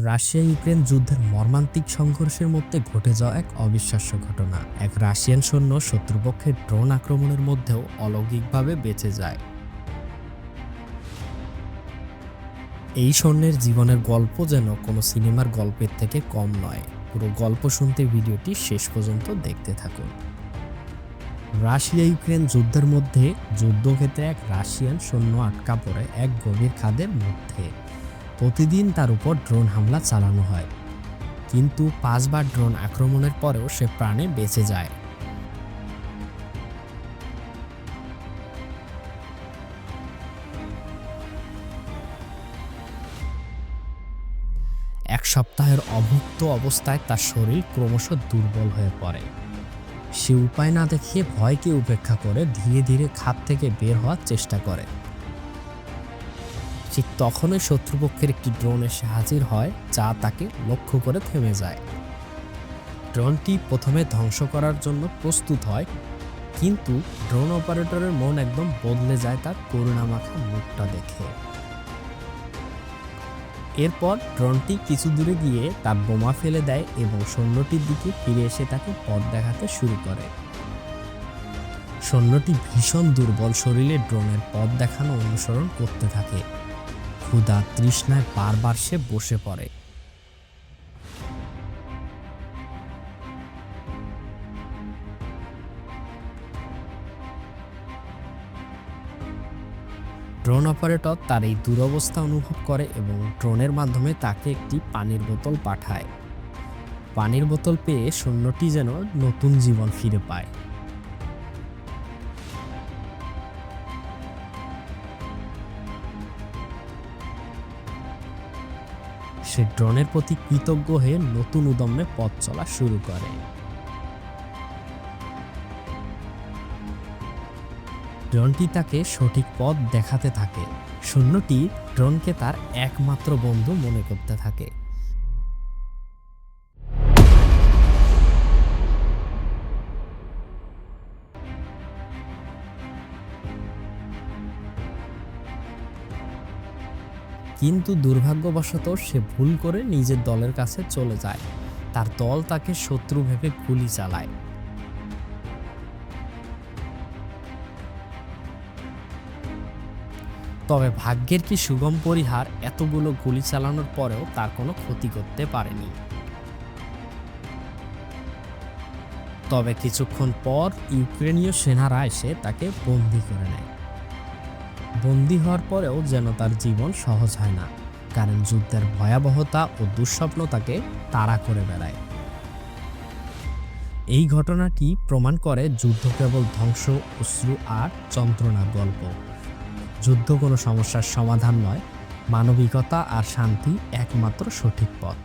Russia Ukraine যুদ্ধের মর্মান্তিক সংঘর্ষের মধ্যে ঘটে যাওয়া এক অবিশ্বাস্য ঘটনা। এক রাশিয়ান সৈন্য শত্রুপক্ষের ড্রোন আক্রমণের মধ্যেও অলৌকিকভাবে বেঁচে যায়। এই সৈন্যের জীবনের গল্প যেন কোনো সিনেমার গল্পের থেকে কম নয়। পুরো গল্প শুনতে ভিডিওটি শেষ পর্যন্ত দেখতে থাকুন। রাশিয়া ইউক্রেন যুদ্ধের মধ্যে যুদ্ধক্ষেত্রে এক রাশিয়ান সৈন্য আটকা পড়ে এক গভীর খাদের মধ্যে। প্রতিদিন তার উপর ড্রোন হামলা চালানো হয়, কিন্তু 5 বার ড্রোন আক্রমণের পরেও সে প্রাণে বেঁচে যায়। এক সপ্তাহের অভুক্ত অবস্থায় তার শরীর ক্রমশ দুর্বল হয়ে পড়ে। সে উপায় না দেখিয়ে ভয়কে উপেক্ষা করে ধীরে ধীরে খাদ থেকে বের হওয়ার চেষ্টা করে। ঠিক তখনই শত্রুপক্ষের একটি ড্রোন এসে হাজির হয়, যা তাকে লক্ষ্য করে থেমে যায়। ড্রোনটি প্রথমে ধ্বংস করার জন্য প্রস্তুত হয়, কিন্তু ড্রোন অপারেটরের মন একদম বদলে যায় তার করুণামাখা মুখটা দেখে। এরপর ড্রোনটি কিছু দূরে গিয়ে তার বোমা ফেলে দেয় এবং সৈন্যটির দিকে ফিরে এসে তাকে পথ দেখাতে শুরু করে। সৈন্যটি ভীষণ দুর্বল শরীরে ড্রোনের পথ দেখানো অনুসরণ করতে থাকে। ক্ষুধা তৃষ্ণায় বারবার সে বসে পড়ে। ড্রোন অপারেটর তার এই দুরবস্থা অনুভব করে এবং ড্রোনের মাধ্যমে তাকে একটি পানির বোতল পাঠায়। পানির বোতল পেয়ে সৈন্যটি যেন নতুন জীবন ফিরে পায়। সে ড্রোনের প্রতি কৃতজ্ঞ হয়ে নতুন উদ্যমে পথ চলা শুরু করে। ড্রোনটি তাকে সঠিক পথ দেখাতে থাকে। সৈন্যটি ড্রোনকে তার একমাত্র বন্ধু মনে করতে থাকে। কিন্তু দুর্ভাগ্যবশত সে ভুল করে নিজের দলের কাছে চলে যায়। তার দল তাকে শত্রু ভেবে গুলি চালায়। তবে ভাগ্যের কি সুগম পরিহার, এতগুলো গুলি চালানোর পরেও তার কোনো ক্ষতি করতে পারেনি। তবে কিছুক্ষণ পর ইউক্রেনীয় সেনারা এসে তাকে বন্দী করে নেয়। বন্দী হওয়ার পরেও যেন তার জীবন সহজ হয় না, কারণ যুদ্ধের ভয়াবহতা ও দুঃস্বপ্ন তাকে তাড়া করে বেড়ায়। এই ঘটনাটি প্রমাণ করে যুদ্ধ কেবল ধ্বংস, অশ্রু আর যন্ত্রণার গল্প। যুদ্ধ কোনো সমস্যার সমাধান নয়, মানবিকতা আর শান্তি একমাত্র সঠিক পথ।